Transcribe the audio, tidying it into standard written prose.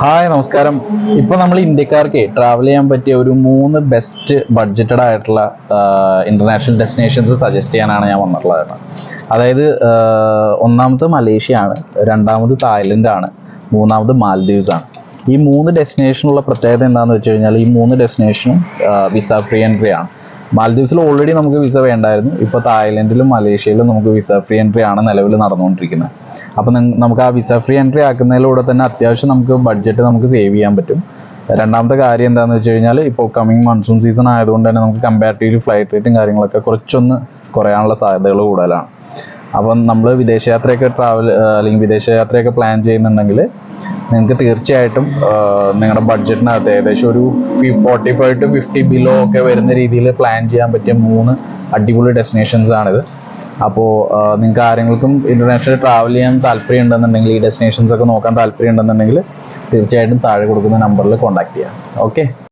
Hi നമസ്കാരം. ഇപ്പൊ നമ്മൾ ഇന്ത്യക്കാർക്ക് ട്രാവൽ ചെയ്യാൻ പറ്റിയ ഒരു 3 ബെസ്റ്റ് ബഡ്ജറ്റഡ് ആയിട്ടുള്ള ഇന്റർനാഷണൽ ഡെസ്റ്റിനേഷൻസ് സജസ്റ്റ് ചെയ്യാനാണ് ഞാൻ വന്നിട്ടുള്ളത്. അതായത് ഒന്നാമത് മലേഷ്യ ആണ്, രണ്ടാമത് തായ്ലൻഡ് ആണ്, മൂന്നാമത് മാൽദീവ്സ് ആണ്. ഈ 3 ഡെസ്റ്റിനേഷനുള്ള പ്രത്യേകത എന്താണെന്ന് വെച്ച് കഴിഞ്ഞാൽ ഈ 3 ഡെസ്റ്റിനേഷനും വിസ ഫ്രീ എൻട്രി ആണ്. മാൽദീവ്സിൽ ഓൾറെഡി നമുക്ക് വിസ വേണ്ടായിരുന്നു. ഇപ്പോൾ തായ്ലൻഡിലും മലേഷ്യയിലും നമുക്ക് വിസ ഫ്രീ എൻട്രി ആണ് നിലവിൽ നടന്നുകൊണ്ടിരിക്കുന്നത്. അപ്പം നമുക്ക് ആ വിസ ഫ്രീ എൻട്രി ആക്കുന്നതിലൂടെ തന്നെ അത്യാവശ്യം നമുക്ക് ബഡ്ജറ്റ് നമുക്ക് സേവ് ചെയ്യാൻ പറ്റും. രണ്ടാമത്തെ കാര്യം എന്താണെന്ന് വെച്ച് കഴിഞ്ഞാൽ ഇപ്പോൾ കമ്മിങ് മൺസൂൺ സീസൺ ആയതുകൊണ്ട് തന്നെ നമുക്ക് കമ്പാരിറ്റീവ്ലി ഫ്ലൈറ്റ് റേറ്റും കാര്യങ്ങളൊക്കെ കുറച്ചൊന്ന് കുറയാനുള്ള സാധ്യതകൾ കൂടുതലാണ്. അപ്പം നമ്മൾ വിദേശയാത്രയൊക്കെ അല്ലെങ്കിൽ വിദേശയാത്രയൊക്കെ പ്ലാൻ ചെയ്യുന്നുണ്ടെങ്കിൽ നിങ്ങൾക്ക് തീർച്ചയായിട്ടും നിങ്ങളുടെ ബഡ്ജറ്റിനകത്ത് ഏകദേശം ഒരു 45 to 50 ബിലോ ഒക്കെ വരുന്ന രീതിയിൽ പ്ലാൻ ചെയ്യാൻ പറ്റിയ 3 അടിപൊളി ഡെസ്റ്റിനേഷൻസ് ആണിത്. അപ്പോൾ നിങ്ങൾക്ക് ആരെങ്കിലും ഇന്റർനാഷണൽ ട്രാവൽ ചെയ്യാൻ താല്പര്യം ഉണ്ടെന്നുണ്ടെങ്കിൽ, ഈ ഡെസ്റ്റിനേഷൻസ് ഒക്കെ നോക്കാൻ താല്പര്യം ഉണ്ടെന്നുണ്ടെങ്കിൽ തീർച്ചയായിട്ടും താഴെ കൊടുക്കുന്ന നമ്പറിൽ കോൺടാക്ട് ചെയ്യാം. ഓക്കെ.